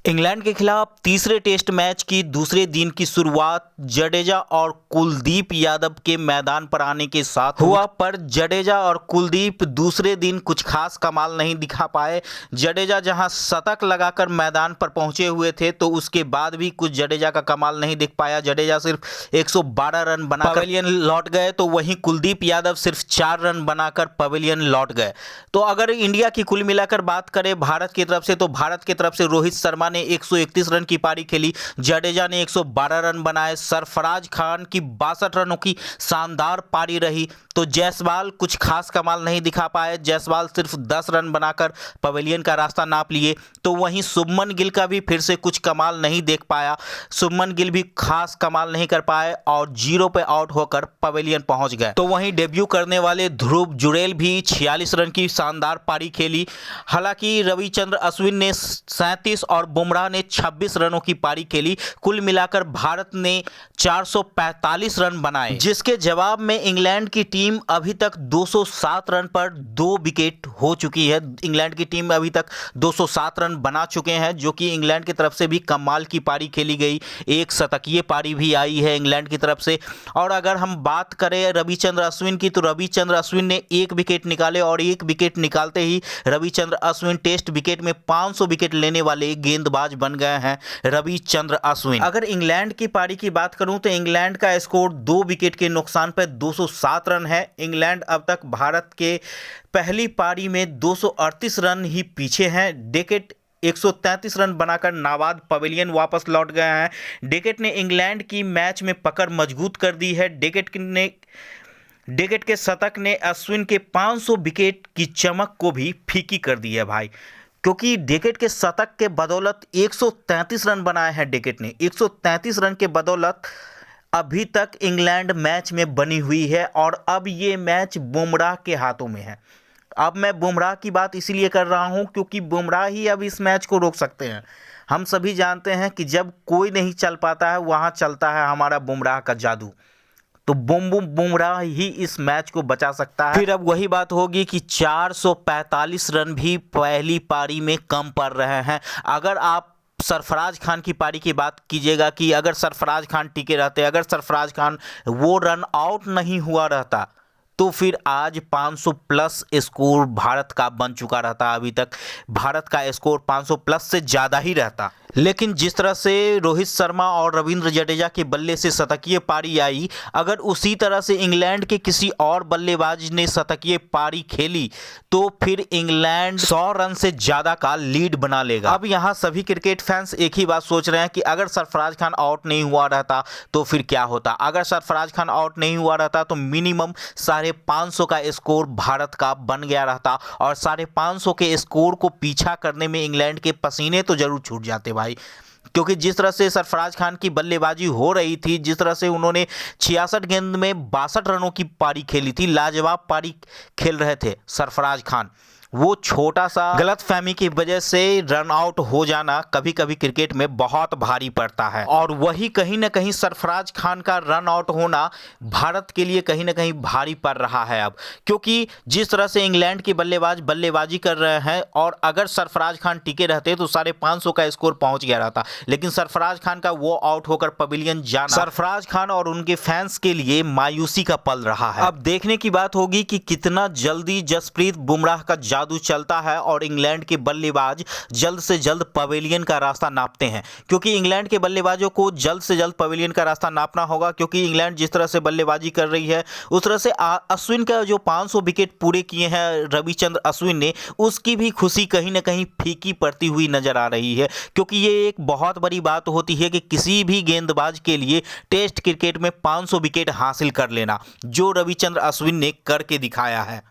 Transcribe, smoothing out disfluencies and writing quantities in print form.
England के खिलाफ तीसरे टेस्ट मैच की दूसरे दिन की शुरुआत जडेजा और कुलदीप यादव के मैदान पर आने के साथ हुआ, पर जडेजा और कुलदीप दूसरे दिन कुछ खास कमाल नहीं दिखा पाए। जडेजा जहां शतक लगाकर मैदान पर पहुंचे हुए थे तो उसके बाद भी कुछ जडेजा का कमाल नहीं दिख पाया। जडेजा सिर्फ 112 रन बनाकर पवेलियन लौट गए, तो वहीं कुलदीप यादव सिर्फ 4 रन बनाकर पवेलियन लौट गए। तो अगर इंडिया की कुल मिलाकर बात करें भारत की तरफ से, तो भारत की तरफ से रोहित शर्मा ने 131 रन की पारी खेली, जडेजा ने 112 रन बनाए, सरफराज खान की 62 रनों की शानदार पारी रही। तो जायसवाल कुछ खास कमाल नहीं दिखा पाए, जायसवाल सिर्फ 10 रन बनाकर पवेलियन का रास्ता नाप लिए। तो वहीं शुभमन गिल का भी फिर से कुछ कमाल नहीं देख पाया, शुभमन गिल भी खास कमाल नहीं कर पाए और 0 पे आउट होकर पवेलियन पहुंच गए। तो वहीं डेब्यू करने वाले ध्रुव जुरेल भी 46 रन की शानदार पारी खेली। हालांकि रविचंद्र अश्विन ने 37 और बुमराह ने 26 रनों की पारी खेली। कुल मिलाकर भारत ने 445 रन बनाए, जिसके जवाब में इंग्लैंड की टीम अभी तक 207 रन पर 2 विकेट हो चुकी है। इंग्लैंड की टीम अभी तक 207 रन बना चुके हैं, जो कि इंग्लैंड की तरफ से भी कमाल की पारी खेली गई। एक शतकीय पारी भी आई है इंग्लैंड की तरफ से। और अगर हम बात करें रविचंद्र अश्विन की, तो रविचंद्र अश्विन ने 1 विकेट निकाले और 1 विकेट निकालते ही रविचंद्र अश्विन टेस्ट विकेट में 500 विकेट लेने वाले गेंदबाज बन गए हैं रविचंद्र अश्विन। अगर इंग्लैंड की पारी की बात करूं तो इंग्लैंड का स्कोर 2 विकेट के नुकसान पर 207 रन है। इंग्लैंड अब तक भारत के पहली पारी में 238 रन ही पीछे हैं। डेकेट 133 रन बनाकर नाबाद पवेलियन वापस लौट गए हैं। डेकेट ने इंग्लैंड की मैच में पकड़ मजबूत कर दी है। डेकेट के शतक ने अश्विन के 500 विकेट की चमक को भी फीकी कर दी है भाई, क्योंकि डेकेट के शतक के बदौलत 133 रन बनाए हैं। डेकेट ने 133 रन के बदौलत अभी तक इंग्लैंड मैच में बनी हुई है और अब ये मैच बुमराह के हाथों में है। अब मैं बुमराह की बात इसीलिए कर रहा हूं क्योंकि बुमराह ही अब इस मैच को रोक सकते हैं। हम सभी जानते हैं कि जब कोई नहीं चल पाता है वहां चलता है हमारा बुमराह का जादू। तो बुमराह ही इस मैच को बचा सकता है। फिर अब वही बात होगी कि 445 रन भी पहली पारी में कम पड़ रहे हैं। अगर आप सरफराज खान की पारी की बात कीजिएगा कि अगर सरफराज खान टिके रहते, अगर सरफराज खान वो रन आउट नहीं हुआ रहता, तो फिर आज 500 प्लस स्कोर भारत का बन चुका रहता। अभी तक भारत का स्कोर 500 प्लस से ज़्यादा ही रहता। लेकिन जिस तरह से रोहित शर्मा और रविंद्र जडेजा के बल्ले से शतकीय पारी आई, अगर उसी तरह से इंग्लैंड के किसी और बल्लेबाज ने शतकीय पारी खेली तो फिर इंग्लैंड 100 रन से ज़्यादा का लीड बना लेगा। अब यहाँ सभी क्रिकेट फैंस एक ही बात सोच रहे हैं कि अगर सरफराज खान आउट नहीं हुआ रहता तो फिर क्या होता। अगर सरफराज खान आउट नहीं हुआ रहता तो मिनिमम 550 का स्कोर भारत का बन गया रहता और 550 के स्कोर को पीछा करने में इंग्लैंड के पसीने तो जरूर छूट जाते भाई। क्योंकि जिस तरह से सरफराज खान की बल्लेबाजी हो रही थी, जिस तरह से उन्होंने 66 गेंद में 62 रनों की पारी खेली थी, लाजवाब पारी खेल रहे थे सरफराज खान। वो छोटा सा गलतफहमी की वजह से रन आउट हो जाना कभी कभी क्रिकेट में बहुत भारी पड़ता है और वही कहीं ना कहीं सरफराज खान का रन आउट होना भारत के लिए कहीं ना कहीं भारी पड़ रहा है अब। क्योंकि जिस तरह से इंग्लैंड के बल्लेबाज बल्लेबाजी कर रहे हैं और अगर सरफराज खान टिके रहते तो 550 का स्कोर पहुंच गया रहता, लेकिन सरफराज खान का वो आउट होकर पवेलियन जाना सरफराज खान और उनके फैंस के लिए मायूसी का पल रहा है। अब देखने की बात होगी कि कितना जल्दी जसप्रीत बुमराह का जादू चलता है और इंग्लैंड के बल्लेबाज जल्द से जल्द पवेलियन का रास्ता नापते हैं। क्योंकि इंग्लैंड के बल्लेबाजों को जल्द से जल्द पवेलियन का रास्ता नापना होगा, क्योंकि इंग्लैंड जिस तरह से बल्लेबाजी कर रही है उस तरह से अश्विन का जो 500 विकेट पूरे किए हैं रविचंद्र अश्विन ने, उसकी भी खुशी कहीं ना कहीं फीकी पड़ती हुई नजर आ रही है। क्योंकि ये एक बहुत बड़ी बात होती है कि किसी भी गेंदबाज के लिए टेस्ट क्रिकेट में 500 विकेट हासिल कर लेना, जो रविचंद्र अश्विन ने करके दिखाया है।